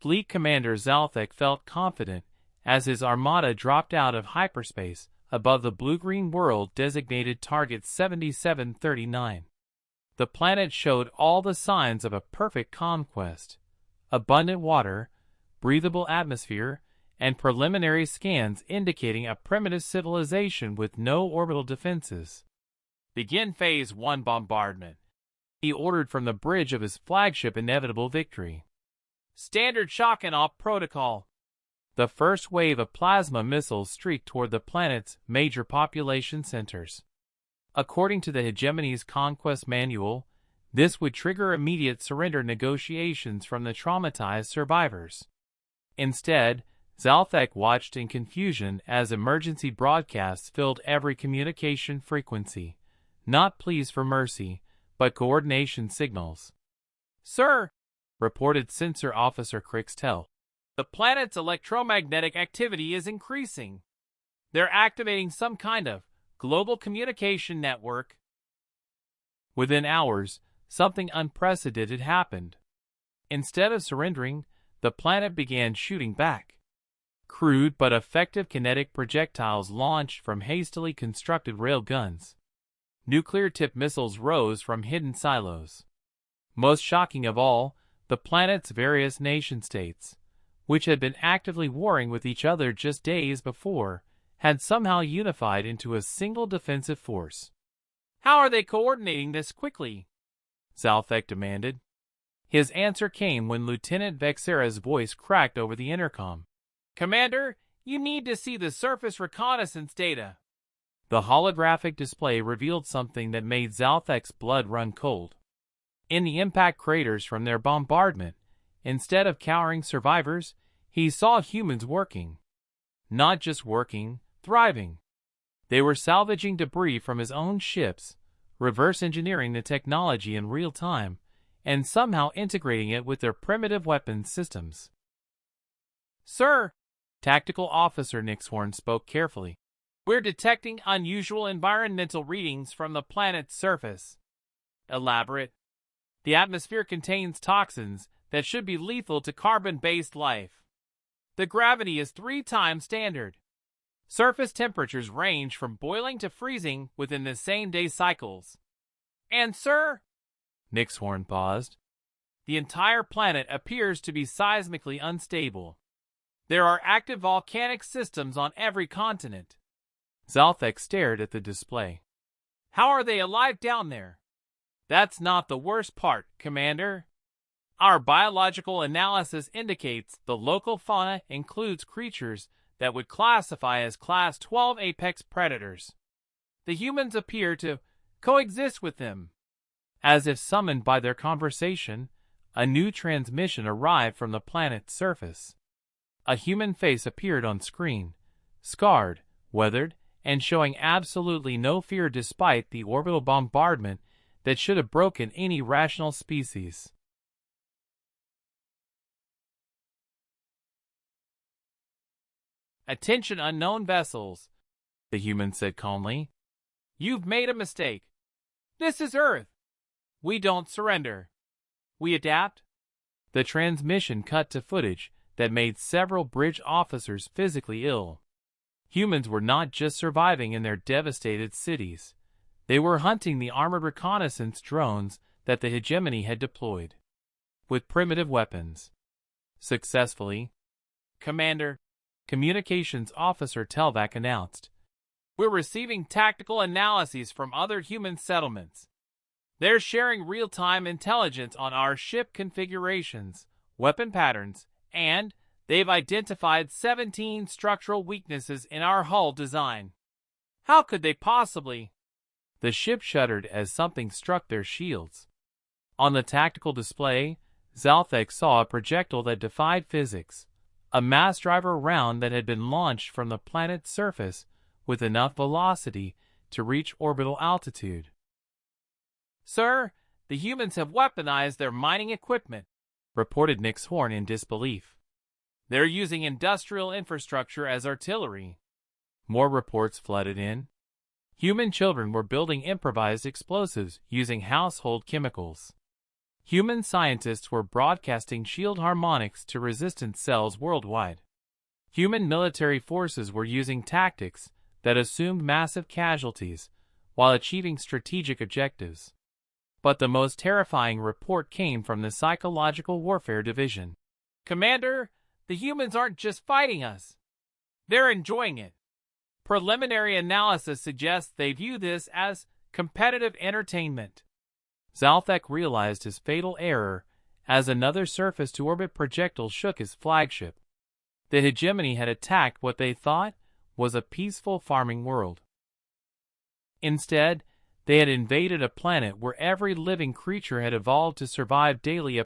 Fleet Commander Zalthek felt confident as his armada dropped out of hyperspace above the blue-green world designated Target 7739. The planet showed all the signs of a perfect conquest: abundant water, breathable atmosphere, and preliminary scans indicating a primitive civilization with no orbital defenses. "Begin Phase 1 bombardment," he ordered from the bridge of his flagship Inevitable Victory. "Standard shock and awe protocol." The first wave of plasma missiles streaked toward the planet's major population centers. According to the Hegemony's Conquest Manual, this would trigger immediate surrender negotiations from the traumatized survivors. Instead, Zalthek watched in confusion as emergency broadcasts filled every communication frequency, not pleas for mercy, but coordination signals. "Sir," reported Sensor Officer Crixtel, "the planet's electromagnetic activity is increasing. They're activating some kind of global communication network." Within hours, something unprecedented happened. Instead of surrendering, the planet began shooting back. Crude but effective kinetic projectiles launched from hastily constructed railguns. Nuclear-tipped missiles rose from hidden silos. Most shocking of all, the planet's various nation-states, which had been actively warring with each other just days before, had somehow unified into a single defensive force. "How are they coordinating this quickly?" Zalthek demanded. His answer came when Lieutenant Vexera's voice cracked over the intercom. "Commander, you need to see the surface reconnaissance data." The holographic display revealed something that made Zalthek's blood run cold. In the impact craters from their bombardment, instead of cowering survivors, he saw humans working. Not just working, thriving. They were salvaging debris from his own ships, reverse engineering the technology in real time, and somehow integrating it with their primitive weapons systems. "Sir," Tactical Officer Nixhorn spoke carefully, "we're detecting unusual environmental readings from the planet's surface." "Elaborate." "The atmosphere contains toxins that should be lethal to carbon-based life. The gravity is 3 times standard. Surface temperatures range from boiling to freezing within the same-day cycles. And, sir," Nixhorn paused, "the entire planet appears to be seismically unstable. There are active volcanic systems on every continent." Zalthek stared at the display. "How are they alive down there?" "That's not the worst part, Commander. Our biological analysis indicates the local fauna includes creatures that would classify as Class 12 apex predators. The humans appear to coexist with them." As if summoned by their conversation, a new transmission arrived from the planet's surface. A human face appeared on screen, scarred, weathered, and showing absolutely no fear despite the orbital bombardment that should have broken any rational species. "Attention unknown vessels," the human said calmly. "You've made a mistake. This is Earth. We don't surrender. We adapt." The transmission cut to footage that made several bridge officers physically ill. Humans were not just surviving in their devastated cities. They were hunting the armored reconnaissance drones that the Hegemony had deployed. With primitive weapons. Successfully. "Commander," Communications Officer Telvac announced, "we're receiving tactical analyses from other human settlements. They're sharing real-time intelligence on our ship configurations, weapon patterns, and they've identified 17 structural weaknesses in our hull design." "How could they possibly?" The ship shuddered as something struck their shields. On the tactical display, Zalthek saw a projectile that defied physics, a mass driver round that had been launched from the planet's surface with enough velocity to reach orbital altitude. "Sir, the humans have weaponized their mining equipment," reported Nixhorn in disbelief. "They're using industrial infrastructure as artillery." More reports flooded in. Human children were building improvised explosives using household chemicals. Human scientists were broadcasting shield harmonics to resistance cells worldwide. Human military forces were using tactics that assumed massive casualties while achieving strategic objectives. But the most terrifying report came from the Psychological Warfare Division. "Commander, the humans aren't just fighting us. They're enjoying it. Preliminary analysis suggests they view this as competitive entertainment." Zalthek realized his fatal error as another surface-to-orbit projectile shook his flagship. The hegemony had attacked what they thought was a peaceful farming world. Instead, they had invaded a planet where every living creature had evolved to survive daily